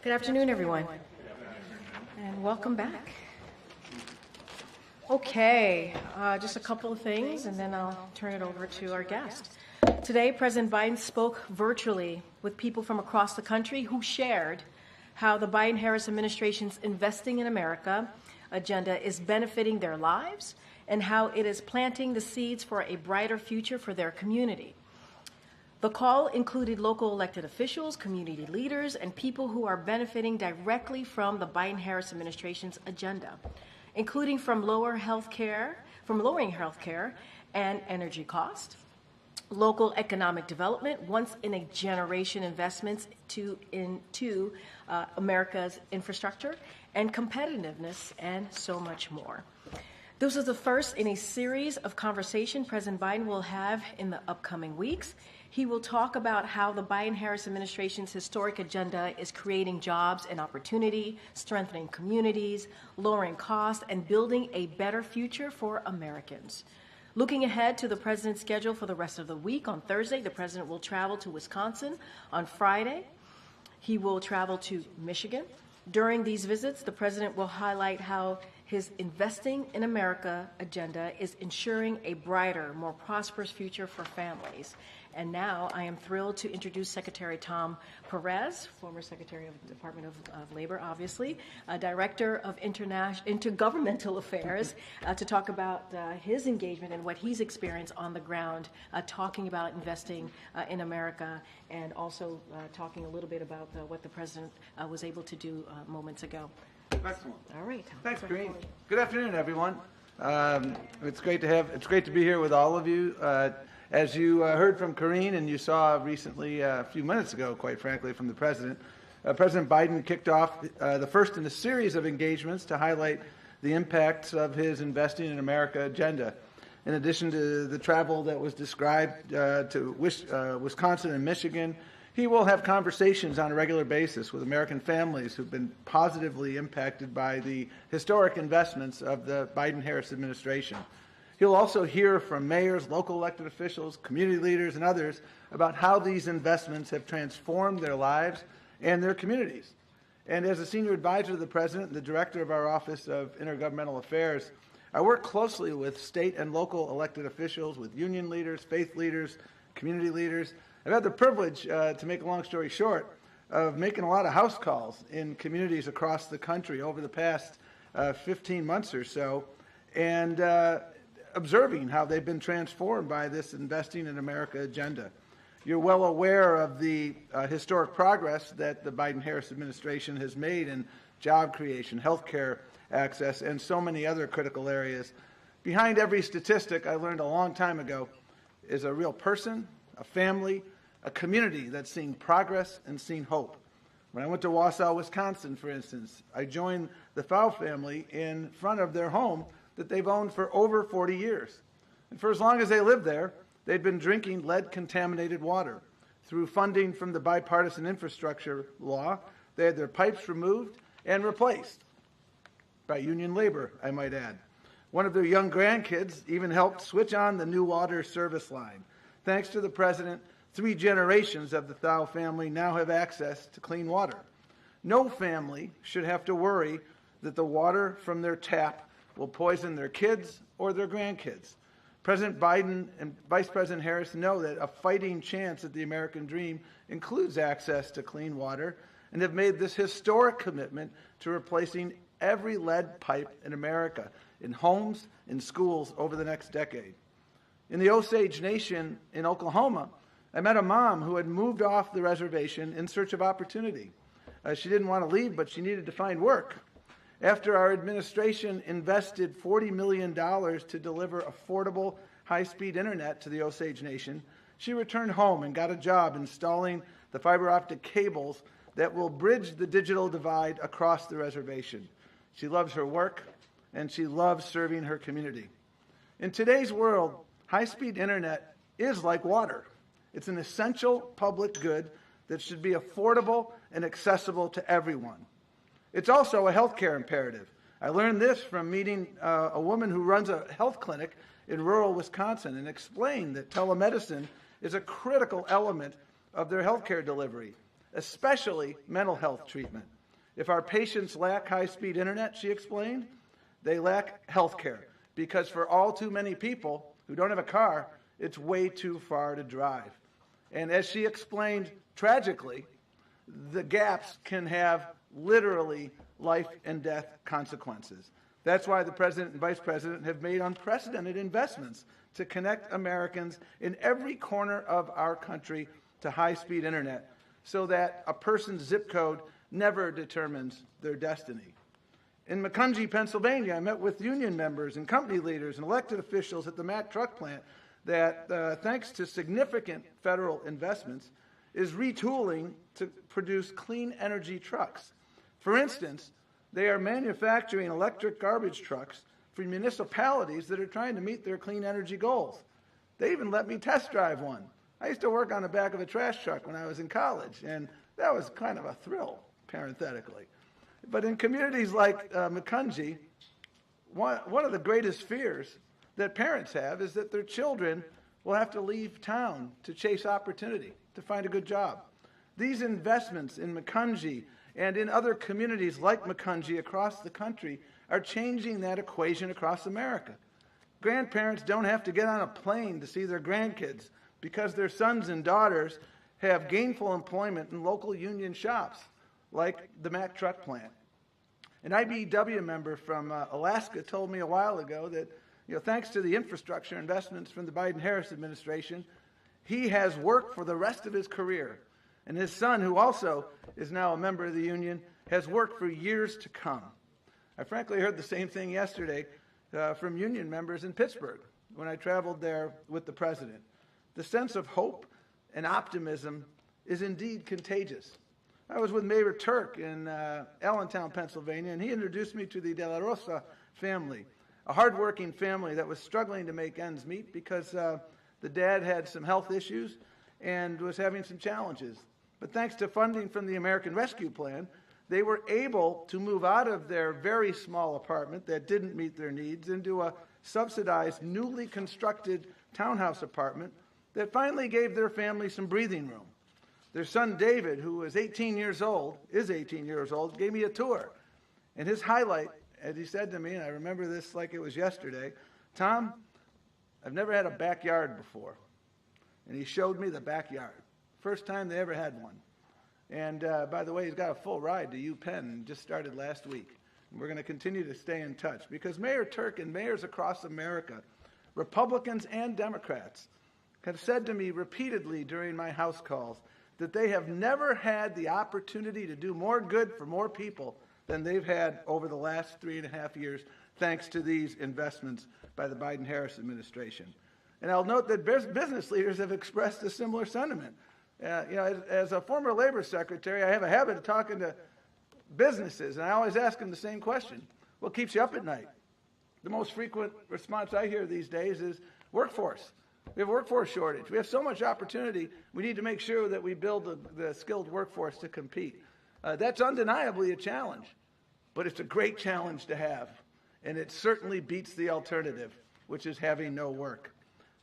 Good afternoon, everyone, and welcome back. Okay, just a couple of things, and then I'll turn it over to our guest. Today, President Biden spoke virtually with people from across the country who shared how the Biden-Harris administration's Investing in America agenda is benefiting their lives and how it is planting the seeds for a brighter future for their community. The call included local elected officials, community leaders, and people who are benefiting directly from the Biden-Harris administration's agenda, including from lowering healthcare and energy costs, local economic development, once-in-a-generation investments into America's infrastructure, and competitiveness, and so much more. This is the first in a series of conversation President Biden will have in the upcoming weeks. He will talk about how the Biden-Harris administration's historic agenda is creating jobs and opportunity, strengthening communities, lowering costs, and building a better future for Americans. Looking ahead to the president's schedule for the rest of the week, on Thursday, the president will travel to Wisconsin. On Friday, he will travel to Michigan. During these visits, the president will highlight how his Investing in America agenda is ensuring a brighter, more prosperous future for families. And now I am thrilled to introduce Secretary Tom Perez, former Secretary of the Department of Labor, obviously, Director of Intergovernmental Affairs, to talk about his engagement and what he's experienced on the ground, talking about investing in America, and also talking a little bit about what the President was able to do moments ago. Excellent. All right. Thanks, Karine. Good afternoon, everyone. It's great to be here with all of you. As you heard from Karine, and you saw recently, a few minutes ago, quite frankly, from the President, President Biden kicked off the first in a series of engagements to highlight the impacts of his Investing in America agenda. In addition to the travel that was described to Wisconsin and Michigan, he will have conversations on a regular basis with American families who've been positively impacted by the historic investments of the Biden-Harris administration. He'll also hear from mayors, local elected officials, community leaders, and others about how these investments have transformed their lives and their communities. And as a senior advisor to the President and the director of our Office of Intergovernmental Affairs, I work closely with state and local elected officials, with union leaders, faith leaders, community leaders. I've had the privilege, to make a long story short, of making a lot of house calls in communities across the country over the past 15 months or so, and observing how they've been transformed by this Investing in America agenda. You're well aware of the historic progress that the Biden-Harris administration has made in job creation, healthcare access, and so many other critical areas. Behind every statistic, I learned a long time ago, is a real person, a family, a community that's seen progress and seen hope. When I went to Wausau, Wisconsin, for instance, I joined the Pfau family in front of their home that they've owned for over 40 years. And for as long as they lived there, they'd been drinking lead-contaminated water. Through funding from the bipartisan infrastructure law, they had their pipes removed and replaced by union labor, I might add. One of their young grandkids even helped switch on the new water service line. Thanks to the president, 3 generations of the Pfau family now have access to clean water. No family should have to worry that the water from their tap will poison their kids or their grandkids. President Biden and Vice President Harris know that a fighting chance at the American dream includes access to clean water and have made this historic commitment to replacing every lead pipe in America, in homes, in schools over the next decade. In the Osage Nation in Oklahoma, I met a mom who had moved off the reservation in search of opportunity. She didn't want to leave, but she needed to find work. After our administration invested $40 million to deliver affordable, high-speed internet to the Osage Nation, she returned home and got a job installing the fiber optic cables that will bridge the digital divide across the reservation. She loves her work, and she loves serving her community. In today's world, high-speed internet is like water. It's an essential public good that should be affordable and accessible to everyone. It's also a healthcare imperative. I learned this from meeting a woman who runs a health clinic in rural Wisconsin and explained that telemedicine is a critical element of their healthcare delivery, especially mental health treatment. If our patients lack high-speed internet, she explained, they lack healthcare because for all too many people who don't have a car, it's way too far to drive. And as she explained, tragically, the gaps can have literally life and death consequences. That's why the President and Vice President have made unprecedented investments to connect Americans in every corner of our country to high-speed internet so that a person's zip code never determines their destiny. In Macungie, Pennsylvania, I met with union members and company leaders and elected officials at the Mack truck plant that, thanks to significant federal investments, is retooling to produce clean energy trucks. For instance, they are manufacturing electric garbage trucks for municipalities that are trying to meet their clean energy goals. They even let me test drive one. I used to work on the back of a trash truck when I was in college, and that was kind of a thrill, parenthetically. But in communities like Macungie, one of the greatest fears that parents have is that their children will have to leave town to chase opportunity, to find a good job. These investments in Macungie and in other communities like Macungie across the country are changing that equation across America. Grandparents don't have to get on a plane to see their grandkids because their sons and daughters have gainful employment in local union shops like the Mack truck plant. An IBEW member from Alaska told me a while ago that, thanks to the infrastructure investments from the Biden-Harris administration, he has work for the rest of his career. And his son, who also is now a member of the union, has work for years to come. I frankly heard the same thing yesterday from union members in Pittsburgh when I traveled there with the president. The sense of hope and optimism is indeed contagious. I was with Mayor Turk in Allentown, Pennsylvania, and he introduced me to the De La Rosa family, a hardworking family that was struggling to make ends meet because the dad had some health issues and was having some challenges. But thanks to funding from the American Rescue Plan, they were able to move out of their very small apartment that didn't meet their needs into a subsidized, newly constructed townhouse apartment that finally gave their family some breathing room. Their son David, who is 18 years old, gave me a tour. And his highlight, as he said to me, and I remember this like it was yesterday, Tom, I've never had a backyard before. And he showed me the backyard. First time they ever had one. And by the way, he's got a full ride to UPenn, just started last week. And we're going to continue to stay in touch because Mayor Turk and mayors across America, Republicans and Democrats, have said to me repeatedly during my house calls that they have never had the opportunity to do more good for more people than they've had over the last 3.5 years, thanks to these investments by the Biden-Harris administration. And I'll note that business leaders have expressed a similar sentiment. As a former labor secretary, I have a habit of talking to businesses, and I always ask them the same question: what keeps you up at night? The most frequent response I hear these days is workforce. We have a workforce shortage. We have so much opportunity. We need to make sure that we build the skilled workforce to compete. That's undeniably a challenge, but it's a great challenge to have, and it certainly beats the alternative, which is having no work.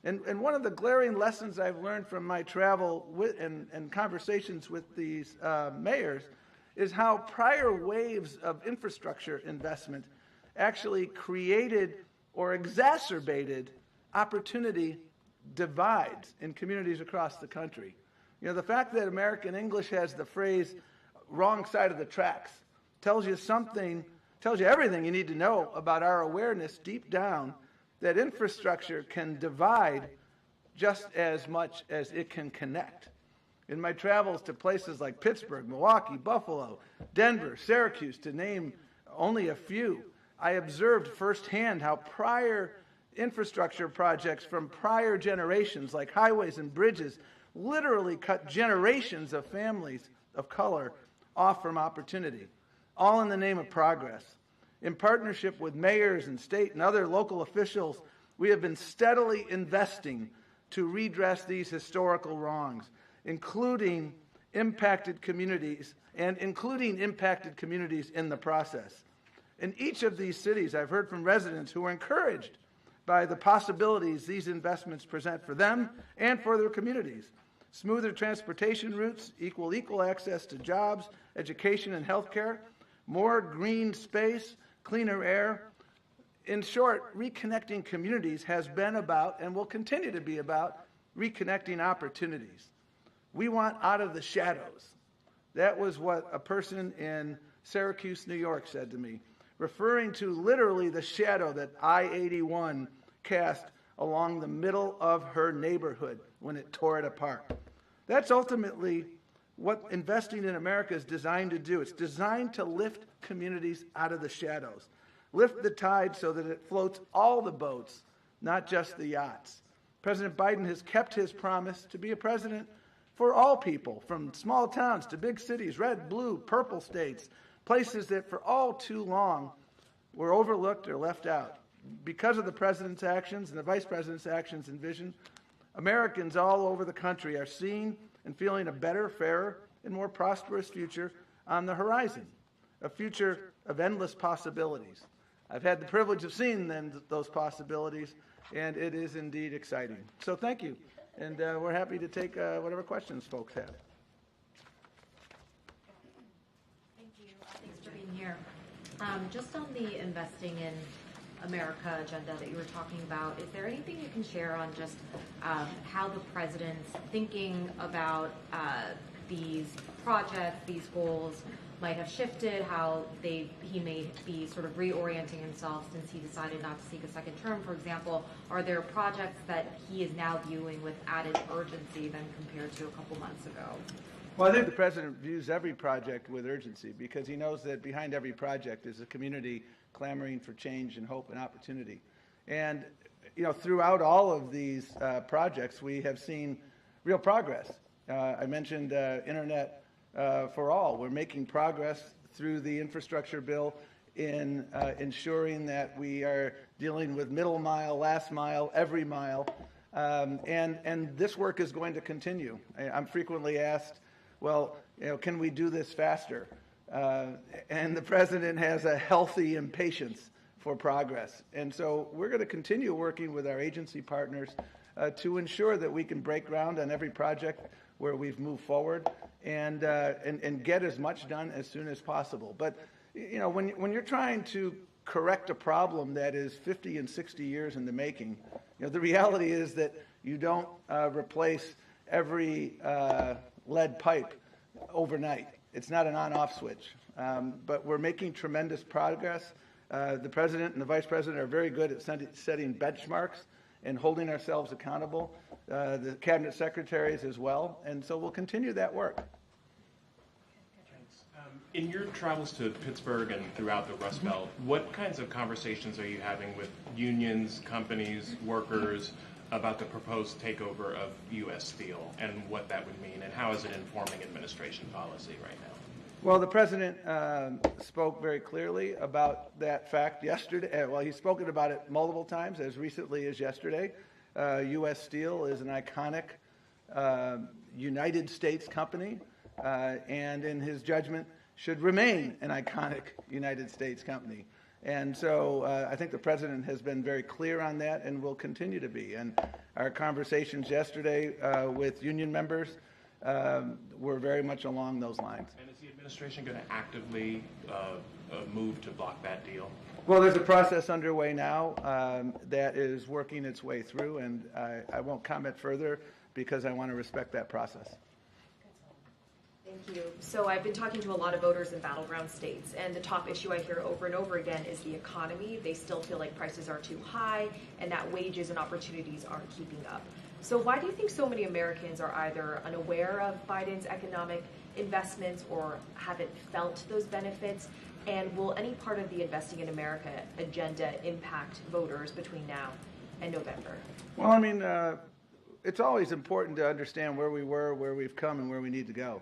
And one of the glaring lessons I've learned from my travel and conversations with these mayors is how prior waves of infrastructure investment actually created or exacerbated opportunity divides in communities across the country. The fact that American English has the phrase wrong side of the tracks tells you everything you need to know about our awareness deep down that infrastructure can divide just as much as it can connect. In my travels to places like Pittsburgh, Milwaukee, Buffalo, Denver, Syracuse, to name only a few, I observed firsthand how prior infrastructure projects from prior generations, like highways and bridges, literally cut generations of families of color off from opportunity, all in the name of progress. In partnership with mayors and state and other local officials, we have been steadily investing to redress these historical wrongs, including impacted communities in the process. In each of these cities, I've heard from residents who are encouraged by the possibilities these investments present for them and for their communities. Smoother transportation routes equal access to jobs, education, and health care, more green space, cleaner air. In short, reconnecting communities has been about and will continue to be about reconnecting opportunities. We want out of the shadows. That was what a person in Syracuse, New York said to me, referring to literally the shadow that I-81 cast along the middle of her neighborhood when it tore it apart. That's ultimately what investing in America is designed to do. It's designed to lift communities out of the shadows, lift the tide so that it floats all the boats, not just the yachts. President Biden has kept his promise to be a president for all people, from small towns to big cities, red, blue, purple states, places that for all too long were overlooked or left out. Because of the president's actions and the vice president's actions and vision, Americans all over the country are seeing and feeling a better, fairer, and more prosperous future on the horizon, a future of endless possibilities. I've had the privilege of seeing those possibilities, and it is indeed exciting. So thank you, and we're happy to take whatever questions folks have. Thank you. Thanks for being here. Just on the investing in America agenda that you were talking about, is there anything you can share on just how the president's thinking about these projects, these goals might have shifted, how he may be sort of reorienting himself since he decided not to seek a second term, for example? Are there projects that he is now viewing with added urgency than compared to a couple months ago? Well, I think the president views every project with urgency because he knows that behind every project is a community clamoring for change and hope and opportunity. And, throughout all of these projects, we have seen real progress. I mentioned Internet for All. We're making progress through the infrastructure bill in ensuring that we are dealing with middle mile, last mile, every mile. And this work is going to continue. I'm frequently asked, well, can we do this faster? And the president has a healthy impatience for progress. And so we're going to continue working with our agency partners to ensure that we can break ground on every project where we've moved forward and get as much done as soon as possible. But, when you're trying to correct a problem that is 50 and 60 years in the making, the reality is that you don't replace every lead pipe overnight. It's not an on-off switch, but we're making tremendous progress. The president and the vice president are very good at setting benchmarks and holding ourselves accountable, the cabinet secretaries as well, and so we'll continue that work. Thanks. In your travels to Pittsburgh and throughout the Rust Belt, what kinds of conversations are you having with unions, companies, workers about the proposed takeover of U.S. Steel and what that would mean, and how is it informing administration policy right now? Well, the president spoke very clearly about that fact yesterday. Well, he's spoken about it multiple times, as recently as yesterday. U.S. Steel is an iconic United States company, and in his judgment, should remain an iconic United States company. And so I think the president has been very clear on that and will continue to be. And our conversations yesterday with union members were very much along those lines. And is the administration going to actively move to block that deal? Well, there's a process underway now that is working its way through, and I won't comment further because I want to respect that process. Thank you. So I've been talking to a lot of voters in battleground states, and the top issue I hear over and over again is the economy. They still feel like prices are too high and that wages and opportunities aren't keeping up. So why do you think so many Americans are either unaware of Biden's economic investments or haven't felt those benefits? And will any part of the Investing in America agenda impact voters between now and November? Well, I mean, it's always important to understand where we were, where we've come, and where we need to go.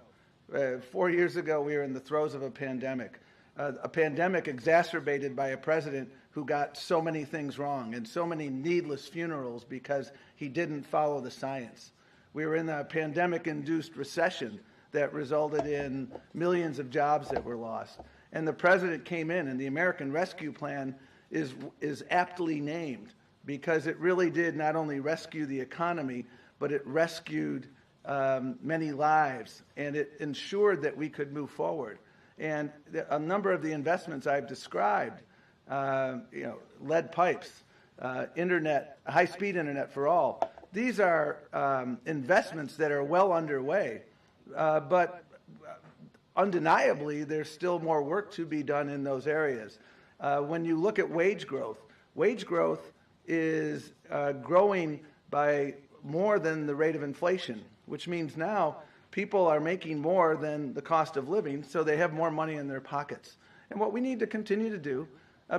4 years ago, we were in the throes of a pandemic exacerbated by a president who got so many things wrong and so many needless funerals because he didn't follow the science. We were in a pandemic-induced recession that resulted in millions of jobs that were lost. And the president came in, and the American Rescue Plan is aptly named because it really did not only rescue the economy, but it rescued many lives, and it ensured that we could move forward. And a number of the investments I've described, lead pipes, internet, high-speed internet for all, these are investments that are well underway, but undeniably there's still more work to be done in those areas. When you look at wage growth is growing by more than the rate of inflation, which means now people are making more than the cost of living, so they have more money in their pockets. And what we need to continue to do,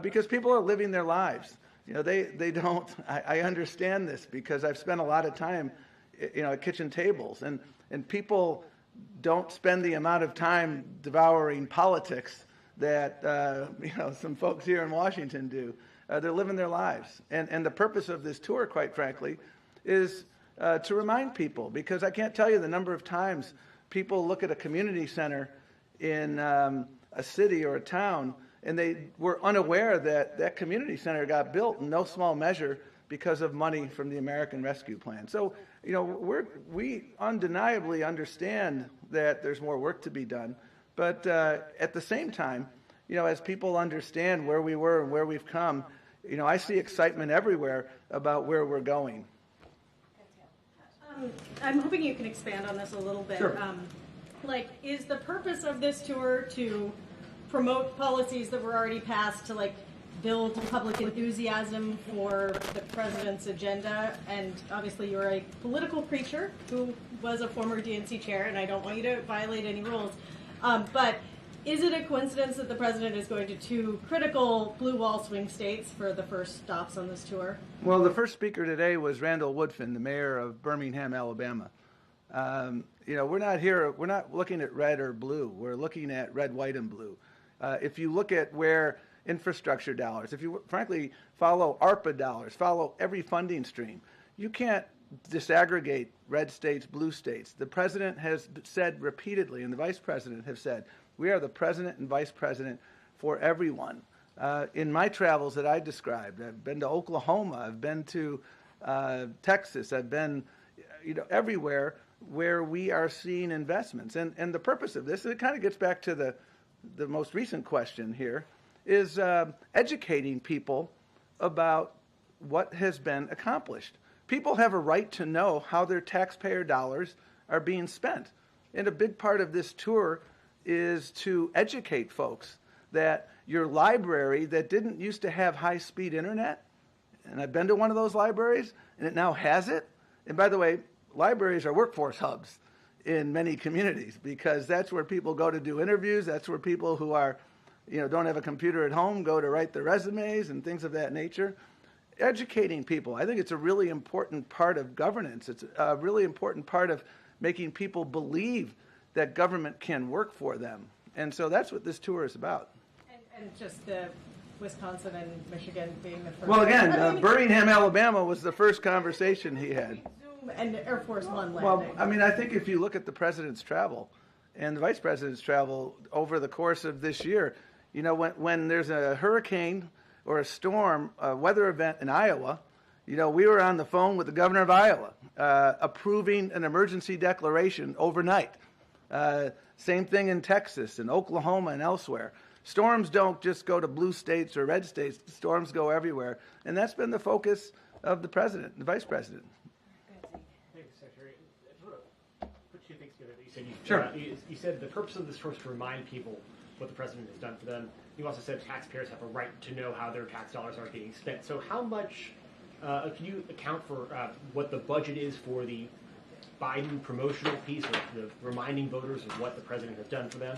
because people are living their lives, they don't. I understand this because I've spent a lot of time, at kitchen tables, and people don't spend the amount of time devouring politics that some folks here in Washington do. They're living their lives, and the purpose of this tour, quite frankly, is to remind people, because I can't tell you the number of times people look at a community center in a city or a town and they were unaware that that community center got built in no small measure because of money from the American Rescue Plan. So, we undeniably understand that there's more work to be done, but at the same time, as people understand where we were and where we've come, I see excitement everywhere about where we're going. I'm hoping you can expand on this a little bit. Sure. Is the purpose of this tour to promote policies that were already passed to build public enthusiasm for the president's agenda? And obviously you're a political creature who was a former DNC chair, and I don't want you to violate any rules. But is it a coincidence that the president is going to two critical blue wall swing states for the first stops on this tour? Well, the first speaker today was Randall Woodfin, the mayor of Birmingham, Alabama. We're not looking at red or blue. We're looking at red, white, and blue. If you look at where infrastructure dollars, if you frankly follow ARPA dollars, follow every funding stream, you can't disaggregate red states, blue states. The president has said repeatedly, and the vice president have said, we are the president and vice president for everyone. In my travels that I described, I've been to Oklahoma, I've been to Texas, I've been everywhere where we are seeing investments. And the purpose of this, and it kind of gets back to the most recent question here, is educating people about what has been accomplished. People have a right to know how their taxpayer dollars are being spent. And a big part of this tour is to educate folks that your library that didn't used to have high-speed internet, and I've been to one of those libraries, and it now has it. And by the way, libraries are workforce hubs in many communities because that's where people go to do interviews. That's where people who are, don't have a computer at home go to write their resumes and things of that nature. educating people. I think it's a really important part of governance. It's a really important part of making people believe that government can work for them. And so that's what this tour is about. And just the Wisconsin and Michigan being the first. Well, again, Birmingham, Alabama was the first conversation he had. Zoom and Air Force One landing. Well, I mean, I think if you look at the president's travel and the vice president's travel over the course of this year, you know, when there's a hurricane or a storm, a weather event in Iowa, you know, we were on the phone with the governor of Iowa approving an emergency declaration overnight. Same thing in Texas and Oklahoma and elsewhere. Storms don't just go to blue states or red states. Storms go everywhere. And that's been the focus of the president, the vice president. Thank you, Secretary. I just want to put two things together that you said. Sure. You said the purpose of this tour is to remind people what the president has done for them. You also said taxpayers have a right to know how their tax dollars are being spent. So how much can you account for what the budget is for the Biden promotional piece, or the reminding voters of what the president has done for them,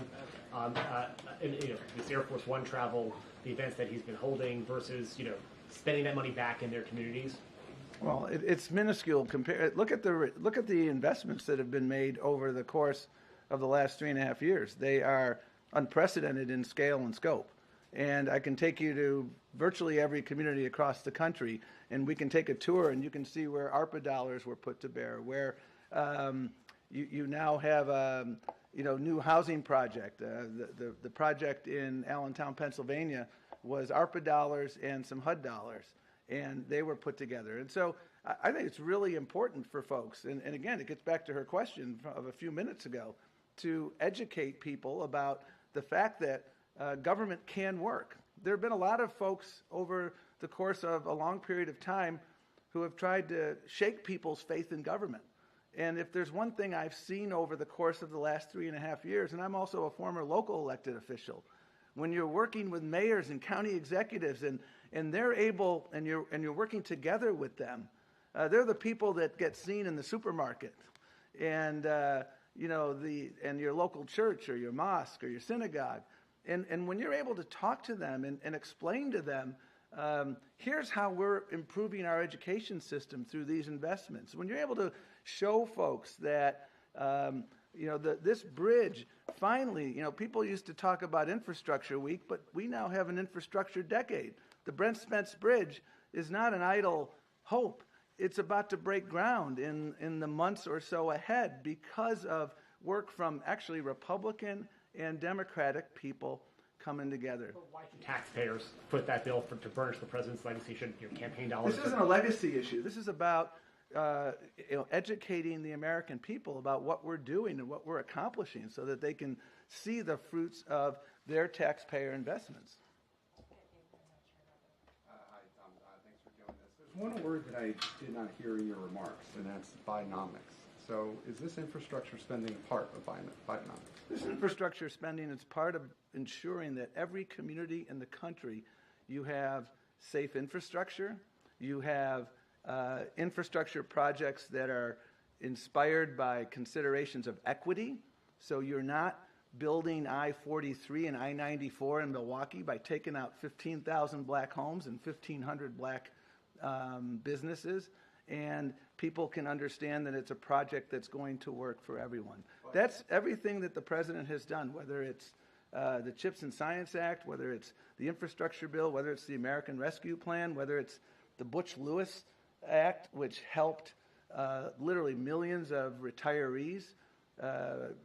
and, you know, this Air Force One travel, the events that he's been holding, versus, you know, spending that money back in their communities? Well, it's minuscule. Look at the investments that have been made over the course of the last 3.5 years. They are unprecedented in scale and scope. And I can take you to virtually every community across the country, and we can take a tour, and you can see where ARPA dollars were put to bear, where you now have a new housing project. The project in Allentown, Pennsylvania, was ARPA dollars and some HUD dollars, and they were put together. And so I think it's really important for folks, and again, it gets back to her question of a few minutes ago, to educate people about the fact that government can work. There have been a lot of folks over the course of a long period of time who have tried to shake people's faith in government. And if there's one thing I've seen over the course of the last 3.5 years, and I'm also a former local elected official, when you're working with mayors and county executives and they're able, and you're working together with them, they're the people that get seen in the supermarket and and your local church or your mosque or your synagogue. And when you're able to talk to them and explain to them, here's how we're improving our education system through these investments. When you're able to show folks that, this bridge, finally, people used to talk about infrastructure week, but we now have an infrastructure decade. The Brent Spence Bridge is not an idle hope. It's about to break ground in the months or so ahead because of work from actually Republican and Democratic people coming together. But why should taxpayers foot that bill to burnish the president's legacy? Should your campaign dollars? This isn't a legacy issue. This is about educating the American people about what we're doing and what we're accomplishing so that they can see the fruits of their taxpayer investments. Hi, Tom. Thanks for doing this. There's one word that I did not hear in your remarks, and that's Biomics. So is this infrastructure spending part of Biomics? This infrastructure spending is part of ensuring that every community in the country, you have safe infrastructure, you have infrastructure projects that are inspired by considerations of equity. So you're not building I-43 and I-94 in Milwaukee by taking out 15,000 black homes and 1,500 black businesses. And people can understand that it's a project that's going to work for everyone. That's everything that the president has done, whether it's the CHIPS and Science Act, whether it's the infrastructure bill, whether it's the American Rescue Plan, whether it's the Butch-Lewis Act, which helped literally millions of retirees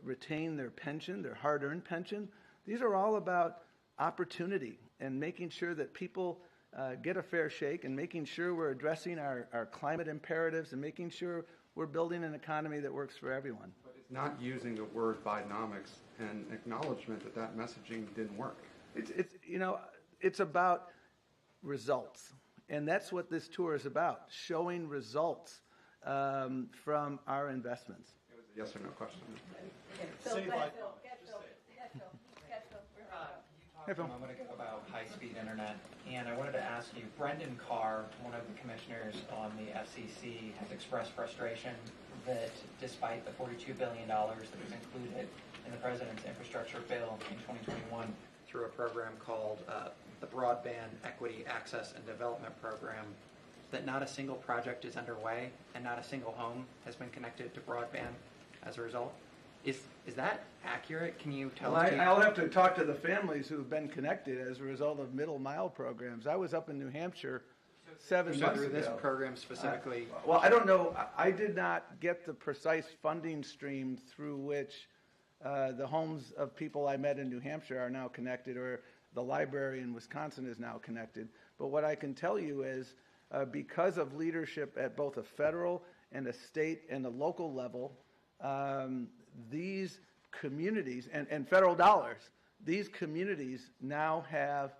retain their pension, their hard-earned pension. These are all about opportunity and making sure that people get a fair shake, and making sure we're addressing our climate imperatives, and making sure we're building an economy that works for everyone. But it's not using the word Bidenomics and acknowledgement that messaging didn't work. It's about results, and that's what this tour is about: showing results from our investments. It was a yes or no question. Hey, Phil. A moment ago about high-speed internet, and I wanted to ask you, Brendan Carr, one of the commissioners on the FCC, has expressed frustration that despite the $42 billion that was included in the president's infrastructure bill in 2021 through a program called the Broadband Equity Access and Development Program, that not a single project is underway and not a single home has been connected to broadband as a result. Is that accurate? Can you tell us? I'll have to talk to the families who have been connected as a result of middle mile programs. I was up in New Hampshire 7 months ago. This program specifically? Well, I don't know. I did not get the precise funding stream through which the homes of people I met in New Hampshire are now connected, or the library in Wisconsin is now connected. But what I can tell you is because of leadership at both a federal and a state and a local level, these communities, and federal dollars, these communities now have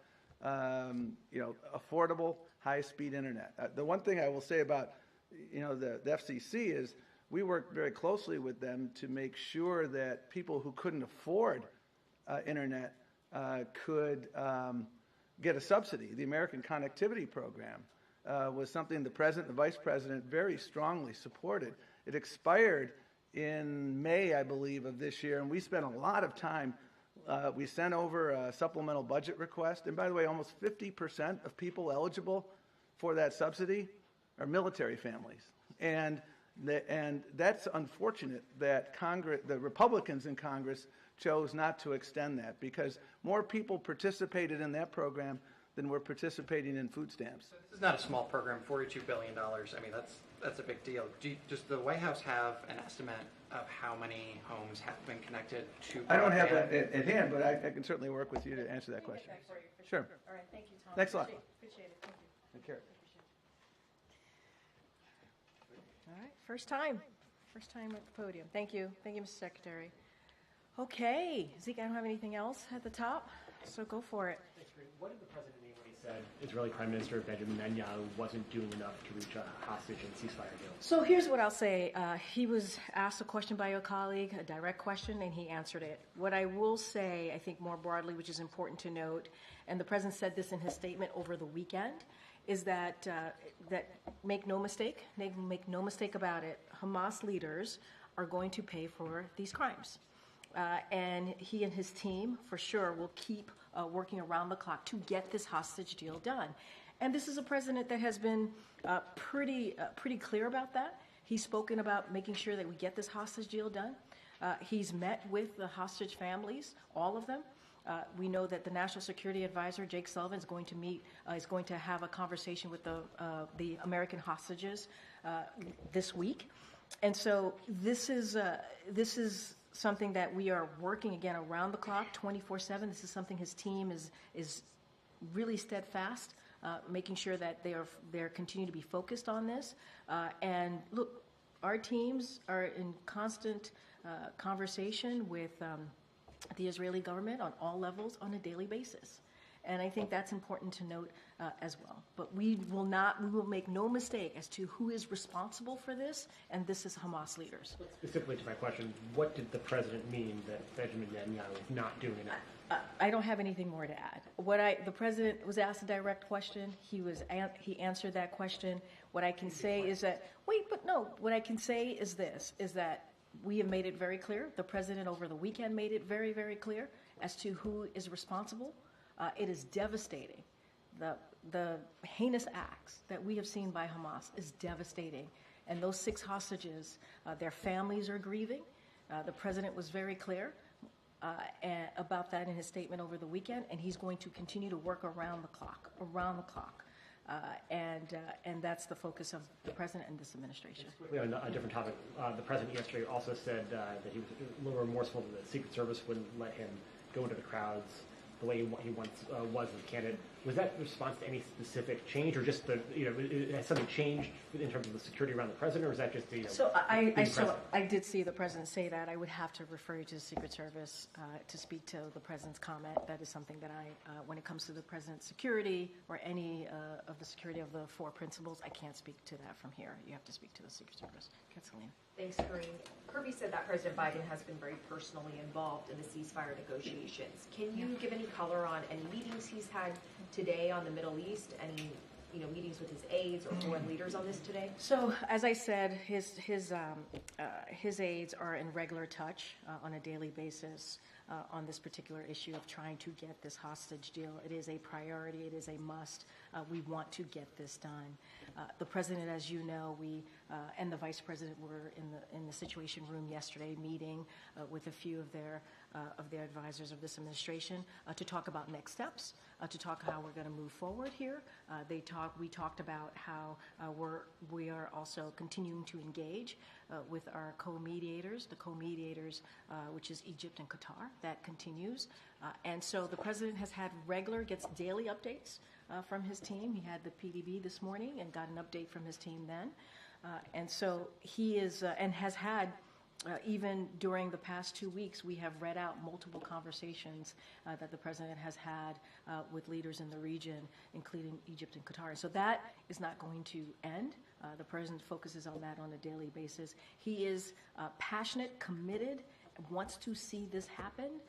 affordable, high-speed internet. The one thing I will say about the FCC is we work very closely with them to make sure that people who couldn't afford internet could get a subsidy. The American Connectivity Program was something the President and the Vice President very strongly supported. It expired in May, I believe, of this year, and we spent a lot of time. We sent over a supplemental budget request, and by the way, almost 50% of people eligible for that subsidy are military families. And that's unfortunate that the Republicans in Congress chose not to extend that, because more people participated in that program than were participating in food stamps. So this is not a small program, $42 billion. I mean, that's a big deal. Does the White House have an estimate of how many homes have been connected to broadband? I don't have that at hand, but I can certainly work with you to answer that question. Sure. All right, thank you, Tom. Thanks a lot. Appreciate it. Thank you. Take care. All right, first time at the podium. Thank you, Mr. Secretary. Okay, Zeke, I don't have anything else at the top, so go for it. Thanks, Karine. What did the president mean when he said Israeli Prime Minister Benjamin Netanyahu wasn't doing enough to reach a hostage and ceasefire deal? So here's what I'll say. He was asked a question by your colleague, a direct question, and he answered it. What I will say, I think more broadly, which is important to note, and the president said this in his statement over the weekend, is that make no mistake about it, Hamas leaders are going to pay for these crimes. And he and his team, for sure, will keep working around the clock to get this hostage deal done. And this is a president that has been pretty clear about that. He's spoken about making sure that we get this hostage deal done. He's met with the hostage families, all of them. We know that the National Security Advisor, Jake Sullivan, is going to have a conversation with the American hostages this week. And so this is something that we are working, again, around the clock, 24/7. This is something his team is really steadfast, making sure that they're continue to be focused on this. And look, our teams are in constant conversation with the Israeli government on all levels on a daily basis. And I think that's important to note as well. But we will make no mistake as to who is responsible for this, and this is Hamas leaders. Specifically to my question, what did the president mean that Benjamin Netanyahu is not doing enough? I don't have anything more to add. The president was asked a direct question. He answered that question. What I can say is that, what I can say is this, is that we have made it very clear. The president over the weekend made it very, very clear as to who is responsible. It is devastating. The heinous acts that we have seen by Hamas is devastating. And those 6 hostages, their families are grieving. The president was very clear about that in his statement over the weekend, and he's going to continue to work around the clock. And that's the focus of the president and this administration. On a different topic, the president yesterday also said that he was a little remorseful that the Secret Service wouldn't let him go into the crowds the way he once was as a candidate. Was that in response to any specific change, or just has something changed in terms of the security around the president, or is that just So I did see the president say that. I would have to refer you to the Secret Service to speak to the president's comment. That is something that when it comes to the president's security or any of the security of the 4 principles, I can't speak to that from here. You have to speak to the Secret Service. Kathleen. Thanks, Karine. Kirby said that President Biden has been very personally involved in the ceasefire negotiations. Can you give any color on any meetings he's had today on the Middle East? Any meetings with his aides or foreign leaders on this today? So, as I said, his aides are in regular touch on a daily basis on this particular issue of trying to get this hostage deal. It is a priority. It is a must. We want to get this done. The president, as you know, and the vice president were in the Situation Room yesterday, meeting with a few of their advisors of this administration to talk about next steps, to talk how we're going to move forward here. We talked about how we are also continuing to engage with our co-mediators, which is Egypt and Qatar. That continues. And so the president gets daily updates from his team. He had the PDB this morning and got an update from his team then. And so he is, and has had, even during the past 2 weeks, we have read out multiple conversations that the president has had with leaders in the region, including Egypt and Qatar. So that is not going to end. The president focuses on that on a daily basis. He is passionate, committed, wants to see this happen,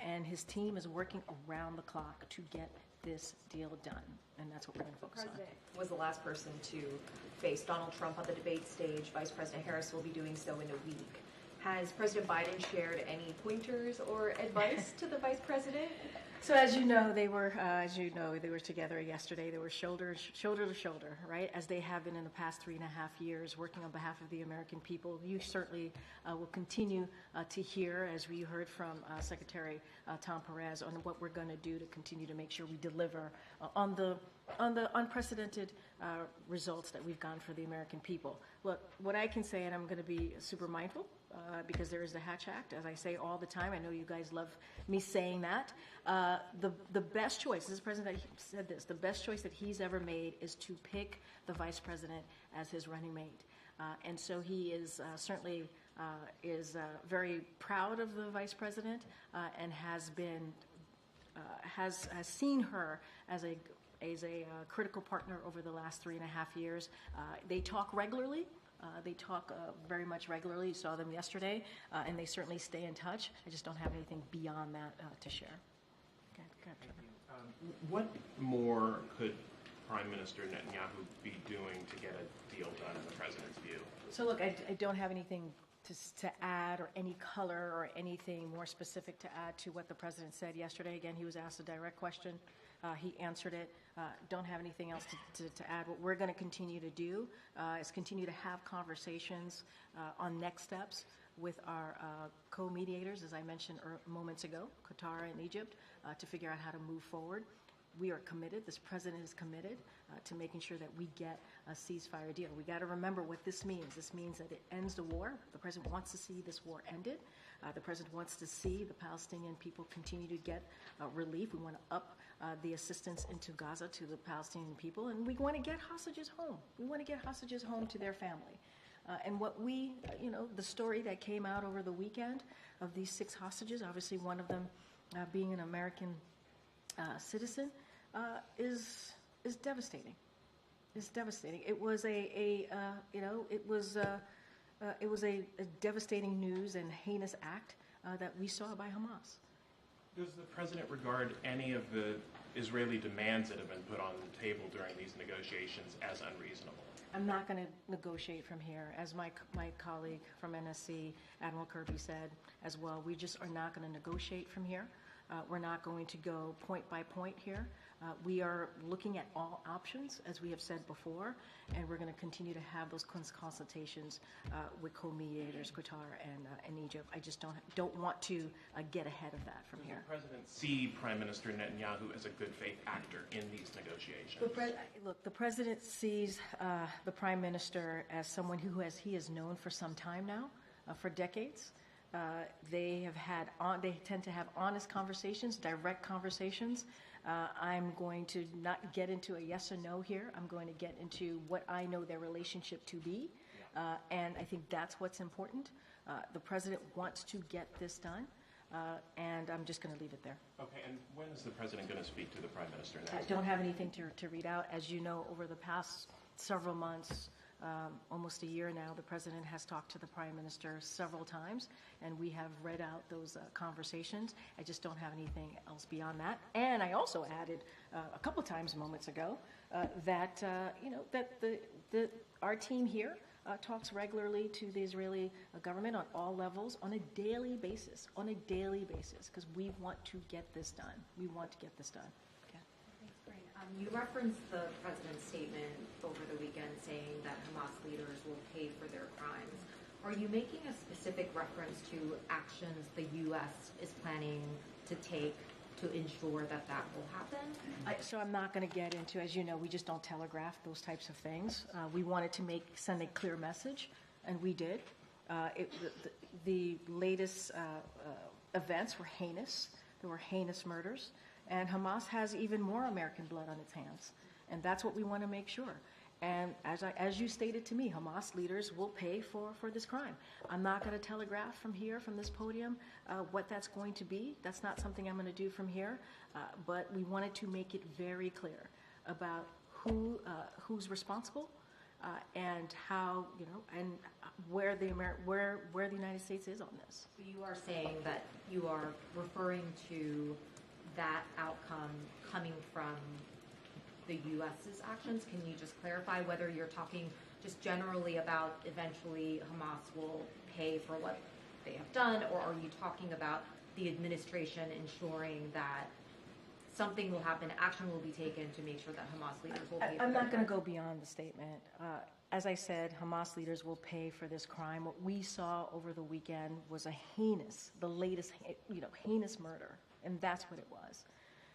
and his team is working around the clock to get this deal done, and that's what we're going to focus on. President was the last person to face Donald Trump on the debate stage. Vice President Harris will be doing so in a week. Has President Biden shared any pointers or advice to the Vice President? So as you know, they were together yesterday. They were shoulder to shoulder, right? As they have been in the past 3.5 years, working on behalf of the American people. You certainly will continue to hear, as we heard from Secretary Tom Perez, on what we're going to do to continue to make sure we deliver on the unprecedented results that we've gotten for the American people. Look, what I can say, and I'm going to be super mindful, because there is the Hatch Act, as I say all the time. I know you guys love me saying that. The best choice, this is the president that said this, the best choice that he's ever made is to pick the vice president as his running mate. And so he is certainly very proud of the vice president and has seen her as a critical partner over the last 3.5 years. They talk regularly. They talk very much regularly. You saw them yesterday, and they certainly stay in touch. I just don't have anything beyond that to share. Okay, go ahead. What more could Prime Minister Netanyahu be doing to get a deal done in the president's view? So look, I don't have anything to add or any color or anything more specific to add to what the president said yesterday. Again, he was asked a direct question. He answered it. Don't have anything else to add. What we're going to continue to do is continue to have conversations on next steps with our co-mediators, as I mentioned moments ago, Qatar and Egypt, to figure out how to move forward. We are committed, this president is committed to making sure that we get a ceasefire deal. We got to remember what this means. This means that it ends the war. The president wants to see this war ended. The president wants to see the Palestinian people continue to get relief. We want to up the assistance into Gaza to the Palestinian people, and we want to get hostages home. We want to get hostages home to their family. And what the story that came out over the weekend of these 6 hostages, obviously one of them being an American citizen, is devastating. It's devastating. It was a devastating news and heinous act that we saw by Hamas. Does the president regard any of the Israeli demands that have been put on the table during these negotiations as unreasonable? I'm not going to negotiate from here. As my colleague from NSC, Admiral Kirby, said as well, we just are not going to negotiate from here. We're not going to go point by point here. We are looking at all options, as we have said before, and we're going to continue to have those consultations with co-mediators, Qatar and Egypt. I just don't want to get ahead of that from here. Does the president see Prime Minister Netanyahu as a good faith actor in these negotiations? Look, the president sees the prime minister as someone he has known for some time now, for decades. They tend to have honest conversations, direct conversations. I'm going to not get into a yes or no here. I'm going to get into what I know their relationship to be, and I think that's what's important. The president wants to get this done, and I'm just going to leave it there. Okay, and when is the president going to speak to the prime minister next? I don't have anything to read out. As you know, over the past several months, almost a year now, the president has talked to the prime minister several times, and we have read out those conversations. I just don't have anything else beyond that. And I also added a couple times moments ago that our team here talks regularly to the Israeli government on all levels on a daily basis, because we want to get this done. We want to get this done. Okay. Thanks, Karine. You referenced the president's statement over the weekend saying that Hamas leaders will pay for their crimes. Are you making a specific reference to actions the U.S. is planning to take to ensure that that will happen? So I'm not going to get into, as you know, we just don't telegraph those types of things. We wanted to send a clear message, and we did. The latest events were heinous. There were heinous murders, and Hamas has even more American blood on its hands, and that's what we want to make sure. And as you stated to me, Hamas leaders will pay for this crime. I'm not going to telegraph from here, from this podium, what that's going to be. That's not something I'm going to do from here. But we wanted to make it very clear about who's responsible and how, and where the United States is on this. You are saying that you are referring to that outcome coming from the U.S.'s actions. Can you just clarify whether you're talking just generally about eventually Hamas will pay for what they have done, or are you talking about the administration ensuring that something will happen, action will be taken to make sure that Hamas leaders will pay for I'm not going to crime? go beyond the statement. As I said, Hamas leaders will pay for this crime. What we saw over the weekend was the latest heinous murder, and that's what it was.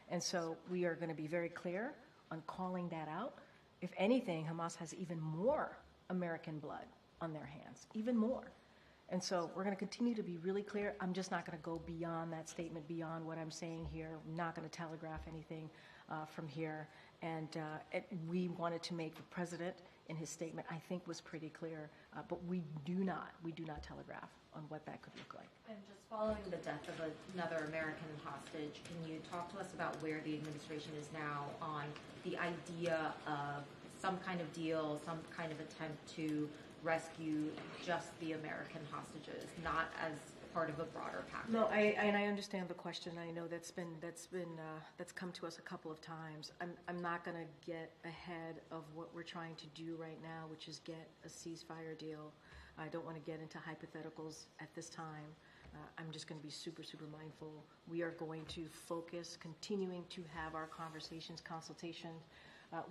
And so we are going to be very clear on calling that out. If anything, Hamas has even more American blood on their hands, even more. And so we're going to continue to be really clear. I'm just not going to go beyond that statement, beyond what I'm saying here. I'm not going to telegraph anything from here. And we wanted to make the president in his statement, I think, was pretty clear. But we do not telegraph on what that could look like. And just following the death of another American hostage, can you talk to us about where the administration is now on the idea of some kind of deal, some kind of attempt to rescue just the American hostages, not as part of a broader package? No, I understand the question. I know that's come to us a couple of times. I'm not going to get ahead of what we're trying to do right now, which is get a ceasefire deal. I don't want to get into hypotheticals at this time. I'm just going to be super, super mindful. We are going to focus, continuing to have our consultations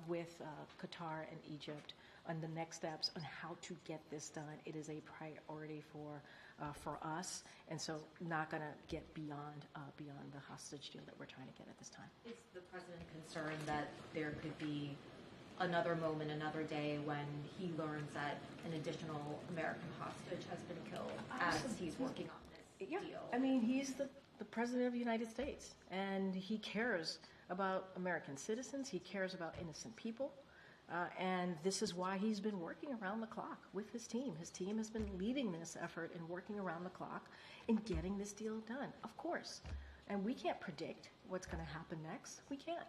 with Qatar and Egypt on the next steps on how to get this done. It is a priority for us, and so not going to get beyond the hostage deal that we're trying to get at this time. Is the president concerned that there could be another moment, another day when he learns that an additional American hostage has been killed as he's working on this deal? I mean, he's the president of the United States, and he cares about American citizens. He cares about innocent people. And this is why he's been working around the clock with his team. His team has been leading this effort and working around the clock in getting this deal done, of course. And we can't predict what's going to happen next. We can't.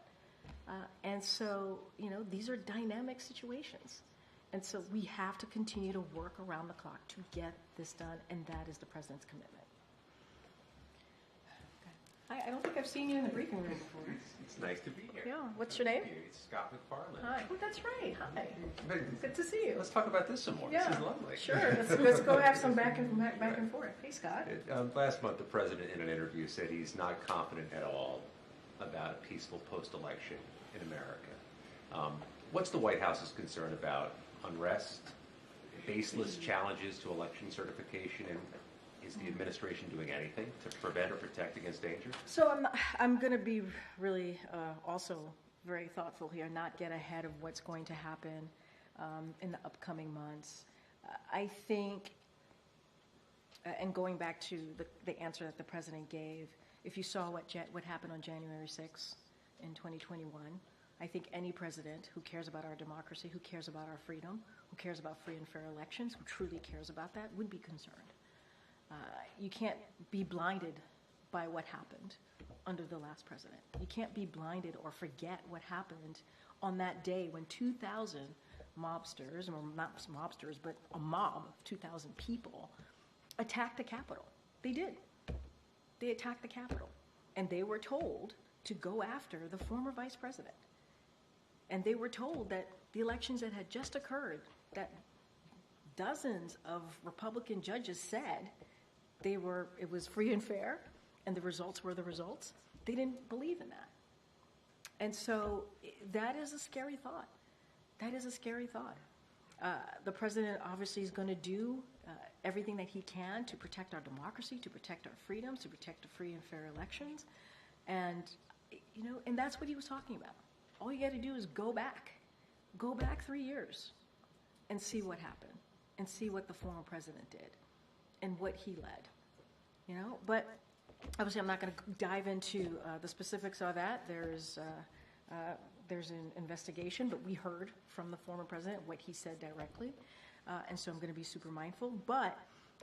And so, these are dynamic situations. And so we have to continue to work around the clock to get this done, and that is the president's commitment. I don't think I've seen you in the briefing room before. It's nice to be here. Yeah. What's your name? It's Scott McFarland. Hi. Oh, that's right. Hi. Good to see you. Let's talk about this some more. Yeah. This is lovely. Sure. Let's go have some back and forth. Hey, Scott. Last month, the president in an interview said he's not confident at all about a peaceful post-election in America. What's the White House's concern about unrest, baseless challenges to election certification, and is the administration doing anything to prevent or protect against danger? So I'm going to be really also very thoughtful here, not get ahead of what's going to happen in the upcoming months. I think, and going back to the answer that the president gave, if you saw what happened on January 6th in 2021, I think any president who cares about our democracy, who cares about our freedom, who cares about free and fair elections, who truly cares about that, would be concerned. You can't be blinded by what happened under the last president. You can't be blinded or forget what happened on that day when 2,000 mobsters, or not mobsters, but a mob of 2,000 people attacked the Capitol. They did. They attacked the Capitol. And they were told to go after the former vice president. And they were told that the elections that had just occurred, that dozens of Republican judges said it was free and fair, and the results were the results. They didn't believe in that. And so that is a scary thought. That is a scary thought. The president obviously is going to do everything that he can to protect our democracy, to protect our freedoms, to protect the free and fair elections. And, and that's what he was talking about. All you got to do is go back 3 years and see what happened and see what the former president did and what he led, But obviously I'm not going to dive into the specifics of that. There's an investigation, but we heard from the former president what he said directly, and so I'm going to be super mindful. But,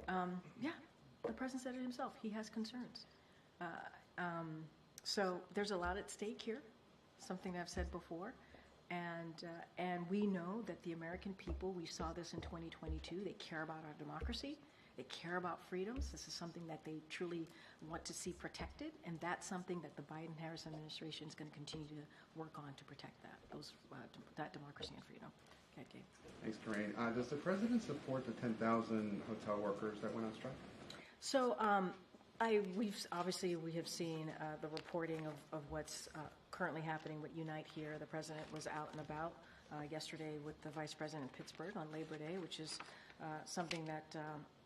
the president said it himself. He has concerns. So there's a lot at stake here, something that I've said before, and we know that the American people, we saw this in 2022, they care about our democracy. They care about freedoms. This is something that they truly want to see protected, and that's something that the Biden-Harris administration is going to continue to work on to protect that democracy and freedom. Okay, Gabe. Thanks, Karine. Does the president support the 10,000 hotel workers that went on strike? So we have seen the reporting of what's currently happening with Unite Here. The president was out and about yesterday with the vice president in Pittsburgh on Labor Day, which is something that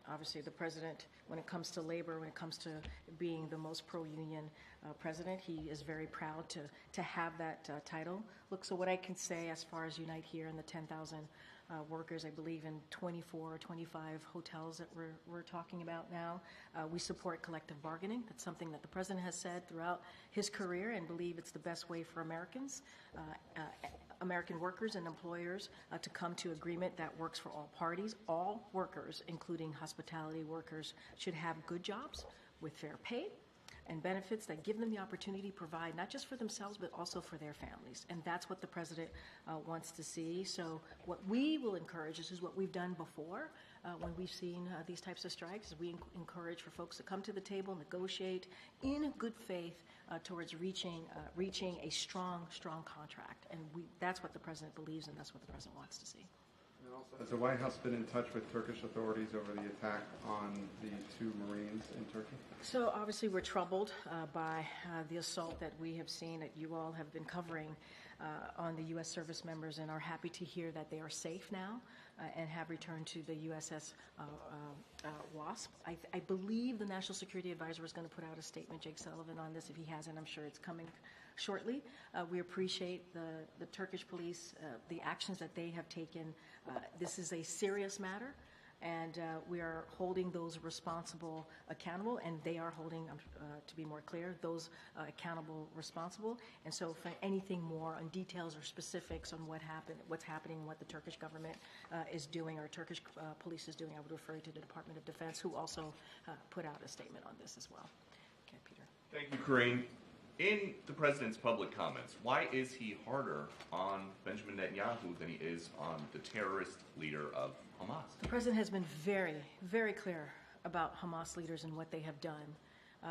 obviously the president, when it comes to labor, when it comes to being the most pro-union president, he is very proud to have that title. Look, so what I can say as far as Unite Here and the 10,000 workers, I believe in 24 or 25 hotels that we're talking about now. We support collective bargaining. That's something that the president has said throughout his career and believe it's the best way for Americans, American workers and employers to come to agreement that works for all parties. All workers, including hospitality workers, should have good jobs with fair pay and benefits that give them the opportunity to provide not just for themselves but also for their families. And that's what the president wants to see. So what we will encourage, this is what we've done before when we've seen these types of strikes, is we encourage for folks to come to the table, negotiate in good faith towards reaching a strong contract. And that's what the president believes, and that's what the president wants to see. And also, has the White House been in touch with Turkish authorities over the attack on the 2 Marines in Turkey? So obviously we're troubled by the assault that we have seen, that you all have been covering on the U.S. service members, and are happy to hear that they are safe now and have returned to the USS Wasp. I believe the National Security Advisor is going to put out a statement, Jake Sullivan, on this. If he hasn't, I'm sure it's coming shortly. We appreciate the Turkish police, the actions that they have taken. This is a serious matter, and we are holding those responsible accountable, and they are holding, to be more clear, those accountable responsible. And so for anything more on details or specifics on what's happening, what the Turkish government is doing, or Turkish police is doing, I would refer you to the Department of Defense, who also put out a statement on this as well. Okay, Peter. Thank you, Karine. In the president's public comments, why is he harder on Benjamin Netanyahu than he is on the terrorist leader of Hamas? The president has been very, very clear about Hamas leaders and what they have done.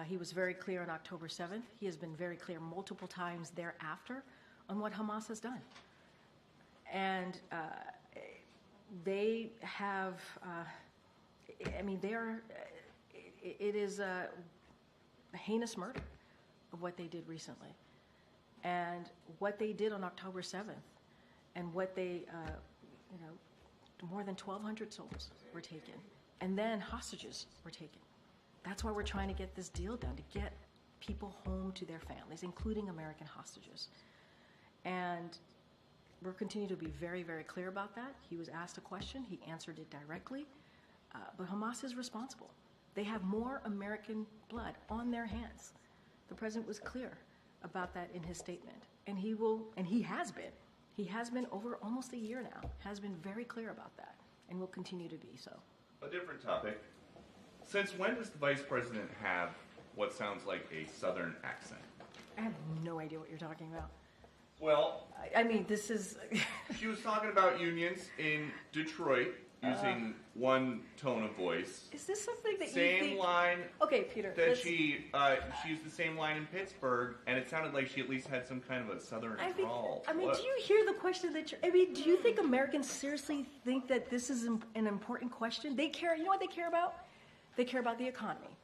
He was very clear on October 7th. He has been very clear multiple times thereafter on what Hamas has done. And they have, it is a heinous murder of what they did recently, and what they did on October 7th, and what they, more than 1,200 souls were taken, and then hostages were taken. That's why we're trying to get this deal done, to get people home to their families, including American hostages. And we're continuing to be very, very clear about that. He was asked a question, he answered it directly, but Hamas is responsible. They have more American blood on their hands. The president was clear about that in his statement, and he has been over almost a year now, has been very clear about that, and will continue to be so. A different topic. Since when does the vice president have what sounds like a southern accent? I have no idea what you're talking about. Well, this is... She was talking about unions in Detroit. using one tone of voice. Is this something that you Same think? line. Okay, Peter. That she used the same line in Pittsburgh, and it sounded like she at least had some kind of a southern drawl. I mean, What? do you hear the question that you're, I mean, do you think Americans seriously think that this is an important question? They care, you know what they care about? They care about the economy.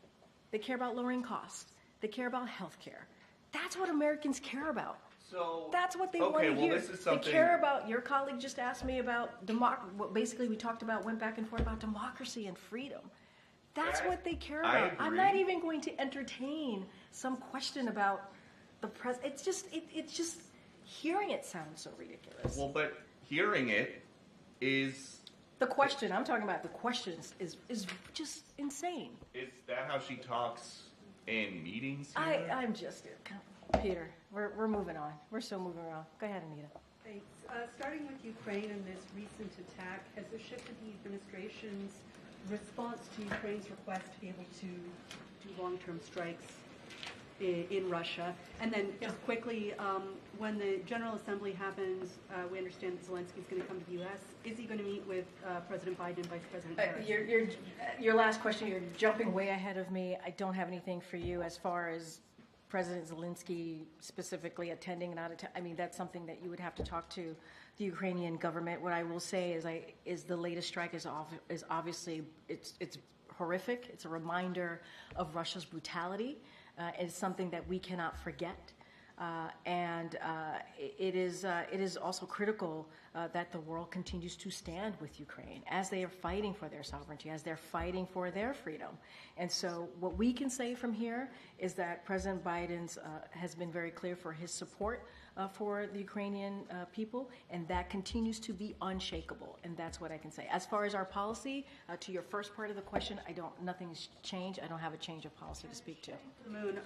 They care about lowering costs. They care about health care. That's what Americans care about. So that's what they want to hear. This is something... They care about, your colleague just asked me about, what basically we talked about, went back and forth about democracy and freedom. That's what they care about. I'm not even going to entertain some question about the president. It's just, hearing it sounds so ridiculous. Well, but hearing it is... The question, I'm talking about the questions, is just insane. Is that how she talks in meetings here? I'm just, Peter, we're moving on. We're still moving around. Go ahead, Anita. Thanks. Starting with Ukraine and this recent attack, has there shifted the administration's response to Ukraine's request to be able to do long-term strikes in Russia? And then just quickly, when the General Assembly happens, we understand that Zelensky's going to come to the U.S. Is he going to meet with President Biden and Vice President Perez? Your last question, you're jumping way ahead of me. I don't have anything for you as far as President Zelensky specifically attending, not attending. I mean, that's something that you would have to talk to the Ukrainian government. What I will say is the latest strike is obviously it's horrific. It's a reminder of Russia's brutality. It's something that we cannot forget. It is also critical that the world continues to stand with Ukraine as they are fighting for their sovereignty, as they're fighting for their freedom. And so what we can say from here is that President Biden has been very clear for his support for the Ukrainian people, and that continues to be unshakable. And that's what I can say. As far as our policy, to your first part of the question, nothing has changed. I don't have a change of policy to speak to. The moon.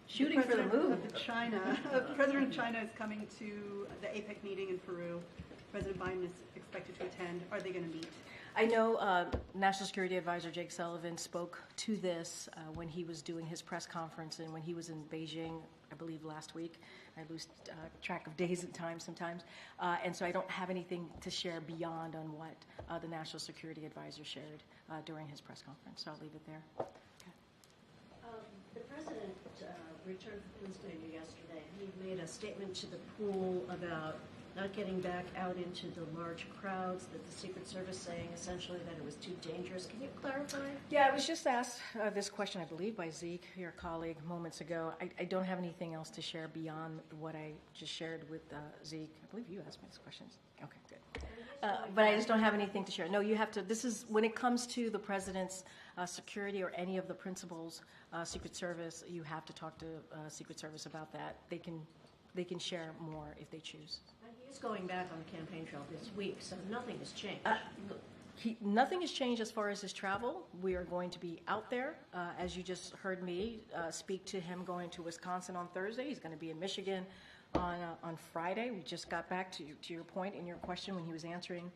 Shooting for the moon. The president of China is coming to the APEC meeting in Peru. President Biden is expected to attend. Are they going to meet? I know National Security Advisor Jake Sullivan spoke to this when he was doing his press conference and when he was in Beijing, I believe, last week. I lose track of days and times sometimes. And so I don't have anything to share beyond on what the National Security Advisor shared during his press conference. So I'll leave it there. The president returned from Pennsylvania yesterday, and he made a statement to the pool about not getting back out into the large crowds, that the Secret Service saying essentially that it was too dangerous. Can you clarify? Yeah, I was just asked this question, I believe, by Zeke, your colleague, moments ago. I don't have anything else to share beyond what I just shared with Zeke. I believe you asked me this question. Okay, good. But I just don't have anything to share. No, you have to. This is when it comes to the president's security or any of the principals, Secret Service. You have to talk to Secret Service about that. They can share more if they choose. And he is going back on the campaign trail this week, so nothing has changed. Nothing has changed as far as his travel. We are going to be out there. As you just heard me speak to him going to Wisconsin on Thursday. He's going to be in Michigan on Friday. We just got back to your point in your question when he was answering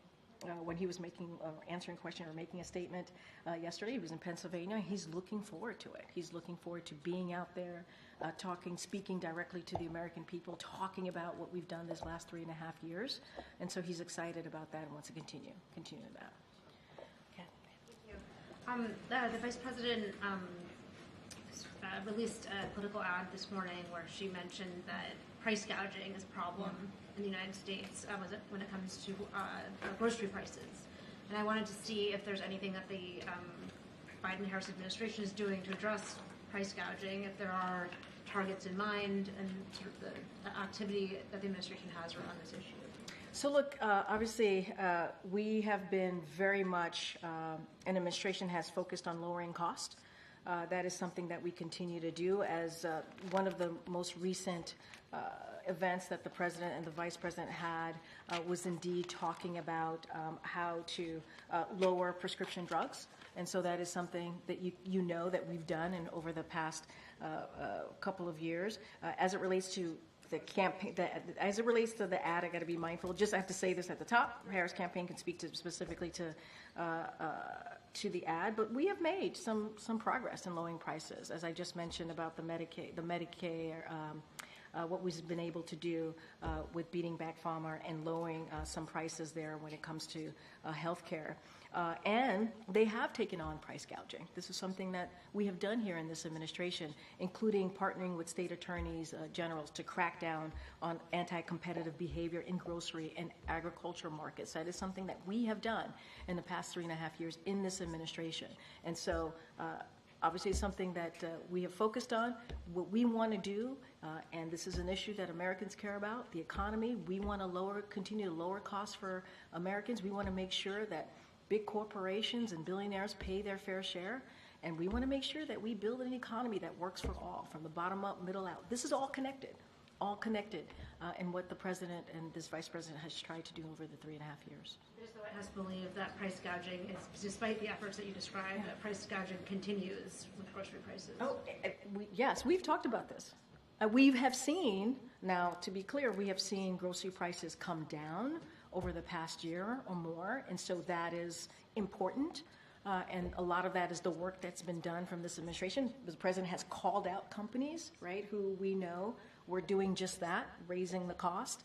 question or making a statement yesterday. He was in Pennsylvania. He's looking forward to it. He's looking forward to being out there, speaking directly to the American people, talking about what we've done this last 3.5 years. And so he's excited about that and wants to continue that. Thank you. The Vice President released a political ad this morning where she mentioned that price gouging is a problem in the United States when it comes to grocery prices. And I wanted to see if there's anything that the Biden-Harris administration is doing to address price gouging, if there are targets in mind, and sort of the activity that the administration has around this issue. So look, obviously, we have been very much, an administration has focused on lowering cost. That is something that we continue to do. As one of the most recent events that the president and the vice president had was indeed talking about how to lower prescription drugs. And so that is something that you know that we've done and over the past couple of years. As it relates to the campaign, as it relates to the ad, I got to be mindful. Just I have to say this at the top. Harris campaign can speak specifically to the ad, but we have made some progress in lowering prices, as I just mentioned about the Medicare what we've been able to do with beating back pharma and lowering some prices there when it comes to health care. And they have taken on price gouging. This is something that we have done here in this administration, including partnering with state attorneys generals to crack down on anti-competitive behavior in grocery and agriculture markets. That is something that we have done in the past 3.5 years in this administration. And so obviously it's something that we have focused on. What we want to do, and this is an issue that Americans care about, the economy, we want to continue to lower costs for Americans. We want to make sure that big corporations and billionaires pay their fair share, and we want to make sure that we build an economy that works for all, from the bottom up, middle out. This is all connected, and what the president and this vice president has tried to do over the 3.5 years. Does the White House believe that price gouging, despite the efforts that you described, that price gouging continues with grocery prices? Yes, we've talked about this. We have seen, now to be clear, we have seen grocery prices come down over the past year or more, and so that is important. And a lot of that is the work that's been done from this administration. The president has called out companies, right, who we know were doing just that, raising the cost.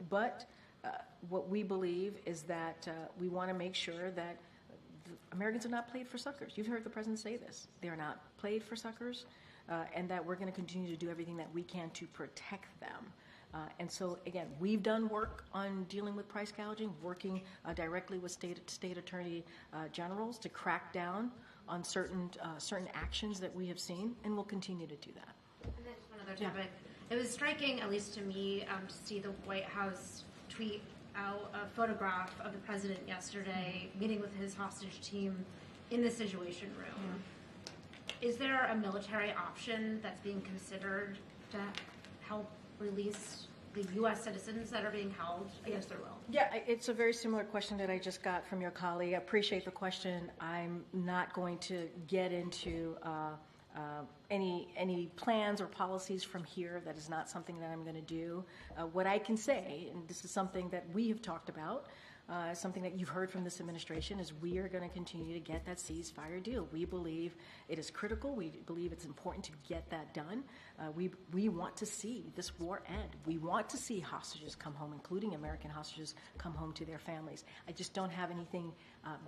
But what we believe is that we want to make sure that Americans are not played for suckers. You've heard the president say this. They are not played for suckers, and that we're going to continue to do everything that we can to protect them. And so, again, we've done work on dealing with price gouging, working directly with state attorney generals to crack down on certain actions that we have seen, and we'll continue to do that. And then just one other topic. It was striking, at least to me, to see the White House tweet out a photograph of the president yesterday meeting with his hostage team in the Situation Room. Is there a military option that's being considered to help release the U.S. citizens that are being held against their will? Yeah, it's a very similar question that I just got from your colleague. I appreciate the question. I'm not going to get into any plans or policies from here. That is not something that I'm going to do. What I can say, and this is something that we have talked about, something that you've heard from this administration, is we are going to continue to get that ceasefire deal. We believe it is critical. We believe it's important to get that done. We want to see this war end. We want to see hostages come home, including American hostages, come home to their families. I just don't have anything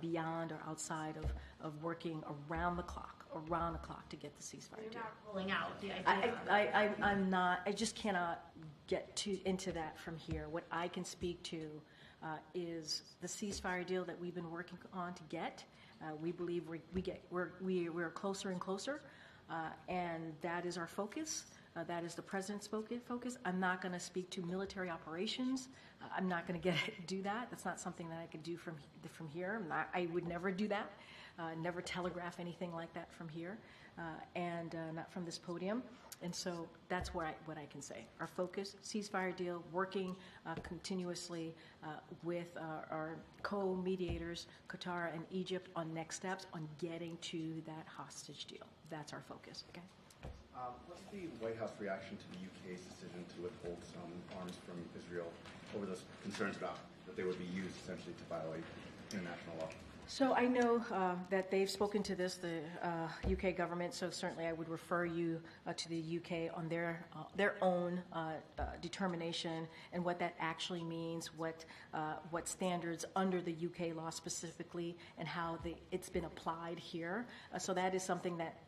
beyond or outside of working around the clock to get the ceasefire deal. You're not rolling out the idea. I'm not. I just cannot get into that from here. What I can speak to is the ceasefire deal that we've been working on to get. We believe we're closer and closer, and that is our focus. That is the president's focus. I'm not going to speak to military operations. I'm not going to do that. That's not something that I could do from here. I would never do that. Never telegraph anything like that from here, and not from this podium. And so that's what I can say. Our focus, ceasefire deal, working continuously with our co-mediators, Qatar and Egypt, on next steps on getting to that hostage deal. That's our focus, okay? What's the White House reaction to the UK's decision to withhold some arms from Israel over those concerns about that they would be used essentially to violate international law? So I know that they've spoken to this, the UK government, so certainly I would refer you to the UK on their own determination and what that actually means, what standards under the UK law specifically, and how it's been applied here. So that is something that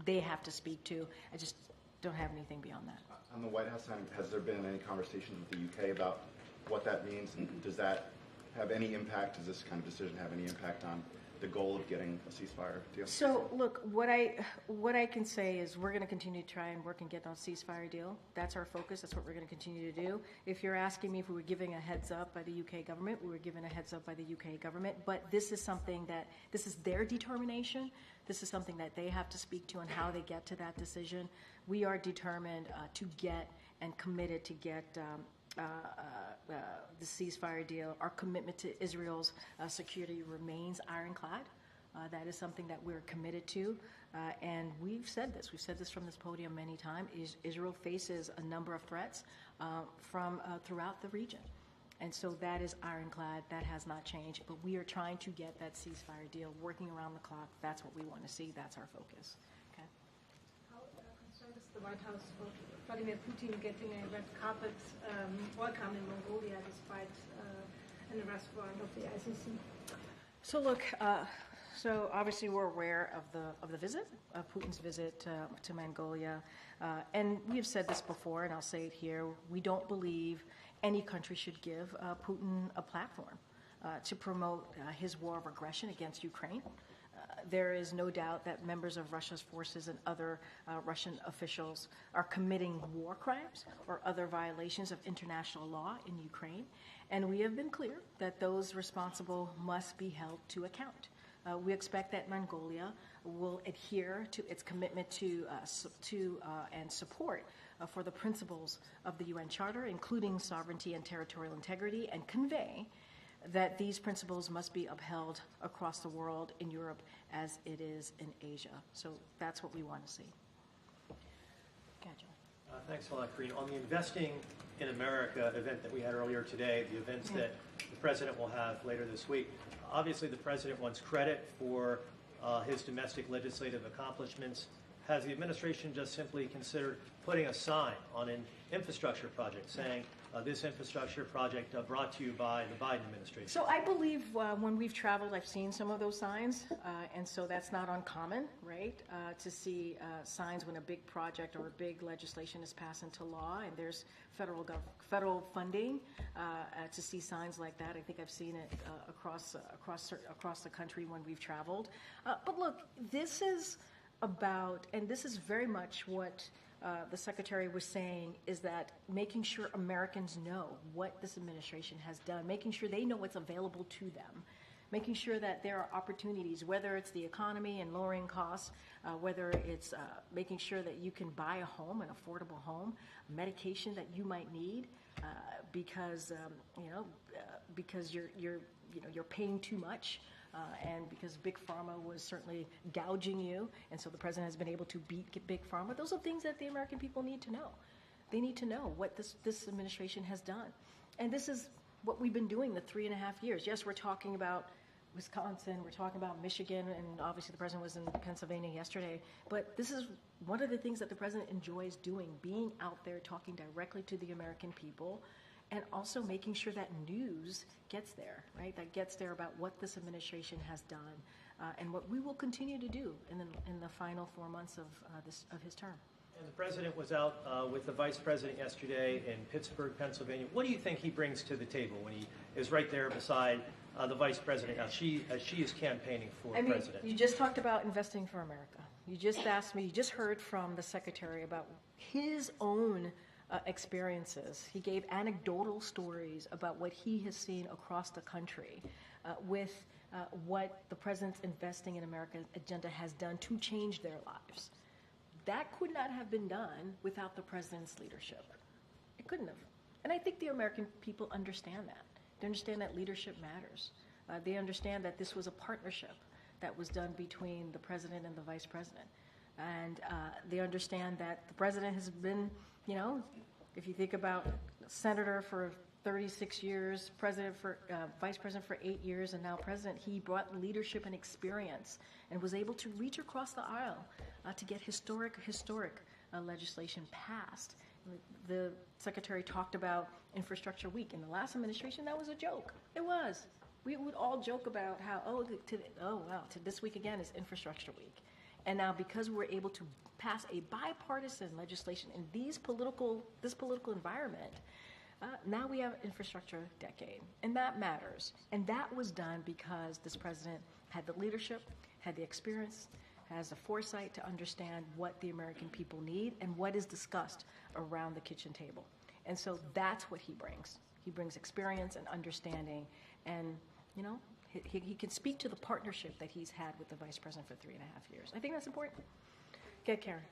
they have to speak to. I just don't have anything beyond that. On the White House side, has there been any conversations with the UK about what that means, and does that have any impact? Does this kind of decision have any impact on the goal of getting a ceasefire deal? So, look, what I can say is we're going to continue to try and work and get on a ceasefire deal. That's our focus. That's what we're going to continue to do. If you're asking me if we were giving a heads up by the UK government, we were given a heads up by the UK government. But this is something that, this is their determination. This is something that they have to speak to and how they get to that decision. We are determined to get and committed to get the ceasefire deal. Our commitment to Israel's security remains ironclad. That is something that we're committed to, and we've said this. We've said this from this podium many times. Israel faces a number of threats from throughout the region, and so that is ironclad. That has not changed, but we are trying to get that ceasefire deal working around the clock. That's what we want to see. That's our focus. Okay. How concerned is the White House for Vladimir Putin getting a red carpet welcome in Mongolia despite an arrest warrant of the ICC? So look, so obviously we're aware of the visit, of Putin's visit to Mongolia, and we have said this before, and I'll say it here: we don't believe any country should give Putin a platform to promote his war of aggression against Ukraine. There is no doubt that members of Russia's forces and other Russian officials are committing war crimes or other violations of international law in Ukraine, and we have been clear that those responsible must be held to account. We expect that Mongolia will adhere to its commitment to and support for the principles of the UN Charter, including sovereignty and territorial integrity, and convey that these principles must be upheld across the world, in Europe as it is in Asia. So that's what we want to see. Thanks a lot, Karine. On the Investing in America event that we had earlier today, the events that the President will have later this week, obviously the President wants credit for his domestic legislative accomplishments. Has the administration just simply considered putting a sign on an infrastructure project saying this infrastructure project brought to you by the Biden administration? So I believe when we've traveled, I've seen some of those signs, and so that's not uncommon, right, to see signs when a big project or a big legislation is passed into law and there's federal funding, to see signs like that. I think I've seen it across the country when we've traveled. But look, this is about, and this is very much what the Secretary was saying, is that making sure Americans know what this administration has done, making sure they know what's available to them, making sure that there are opportunities, whether it's the economy and lowering costs, whether it's making sure that you can buy a home, an affordable home, medication that you might need because you're paying too much. And because Big Pharma was certainly gouging you, and so the President has been able to beat Big Pharma. Those are things that the American people need to know. They need to know what this administration has done. And this is what we've been doing the 3.5 years. Yes, we're talking about Wisconsin, we're talking about Michigan, and obviously the President was in Pennsylvania yesterday. But this is one of the things that the President enjoys doing, being out there talking directly to the American people, and also making sure that news gets there, right? That gets there about what this administration has done and what we will continue to do in the final 4 months of his term. And the President was out with the Vice President yesterday in Pittsburgh, Pennsylvania. What do you think he brings to the table when he is right there beside the Vice President as she is campaigning for President? You just talked about investing for America. You just asked me, you just heard from the Secretary about his own experiences. He gave anecdotal stories about what he has seen across the country with what the President's Investing in America agenda has done to change their lives. That could not have been done without the President's leadership. It couldn't have. And I think the American people understand that. They understand that leadership matters. They understand that this was a partnership that was done between the President and the Vice President. And they understand that the President has been, if you think about Senator for 36 years, Vice President for 8 years, and now President, he brought leadership and experience and was able to reach across the aisle to get historic legislation passed. The Secretary talked about Infrastructure Week. In the last administration, that was a joke. It was. We would all joke about how, this week again is Infrastructure Week. And now because we're able to pass a bipartisan legislation in this political environment, now we have infrastructure decade. And that matters. And that was done because this President had the leadership, had the experience, has the foresight to understand what the American people need and what is discussed around the kitchen table. And so that's what he brings. He brings experience and understanding, and he can speak to the partnership that he's had with the Vice President for 3.5 years. I think that's important. Get Karen.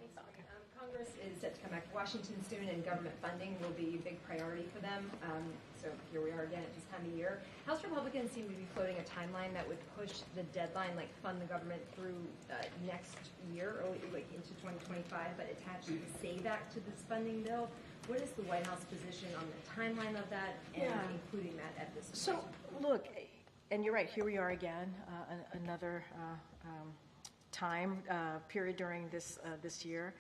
Congress is set to come back to Washington soon, and government funding will be a big priority for them. So here we are again at this time of year. House Republicans seem to be floating a timeline that would push the deadline, like fund the government through next year, or like into 2025, but attach the SAVE Act to this funding bill. What is the White House position on the timeline of that and including that at this point? So, look, and you're right, here we are again, another time period during this year.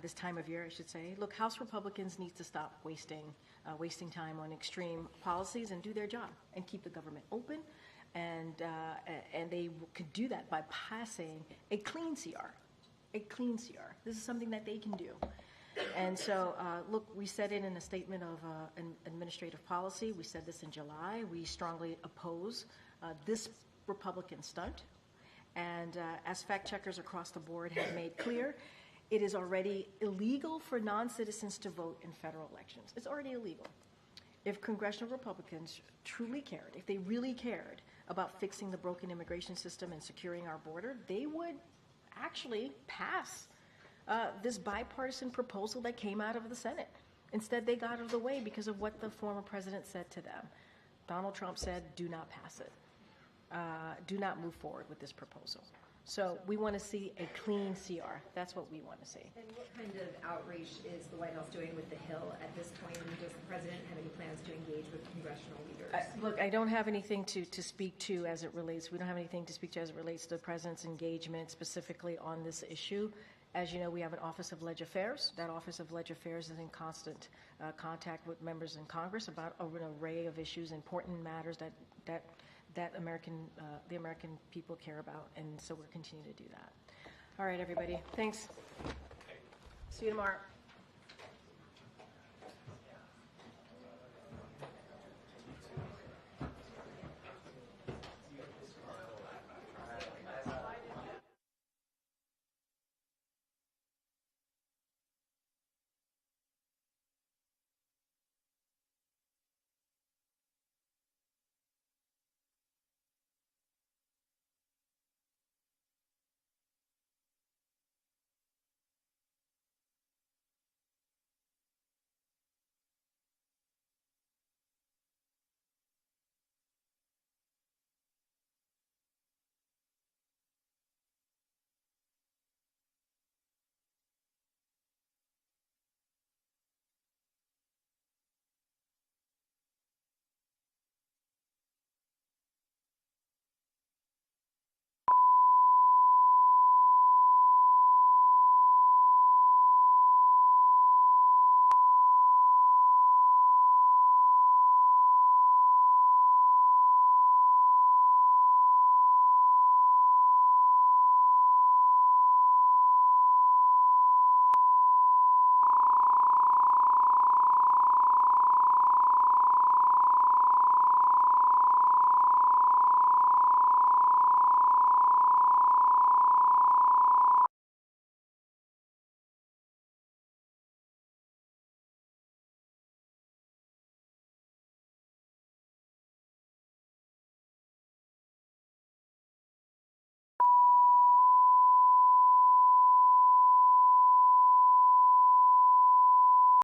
this time of year, I should say. Look, House Republicans need to stop wasting time on extreme policies and do their job and keep the government open. And they could do that by passing a clean CR. A clean CR. This is something that they can do. And so, look, we said it in a statement of an administrative policy. We said this in July. We strongly oppose this Republican stunt. And as fact checkers across the board have made clear, it is already illegal for non-citizens to vote in federal elections. It's already illegal. If congressional Republicans truly cared, if they really cared about fixing the broken immigration system and securing our border, they would actually pass this bipartisan proposal that came out of the Senate. Instead, they got out of the way because of what the former president said to them. Donald Trump said, do not pass it. Do not move forward with this proposal. So we want to see a clean CR. That's what we want to see. And what kind of outreach is the White House doing with the Hill at this point? And does the president have any plans to engage with congressional leaders? Look, I don't have anything to speak to as it relates. We don't have anything to speak to as it relates to the president's engagement specifically on this issue. As you know, we have an Office of Leg Affairs. That Office of Leg Affairs is in constant contact with members in Congress about an array of issues, important matters that the American people care about, and so we're continuing to do that. All right, everybody. Thanks. See you tomorrow.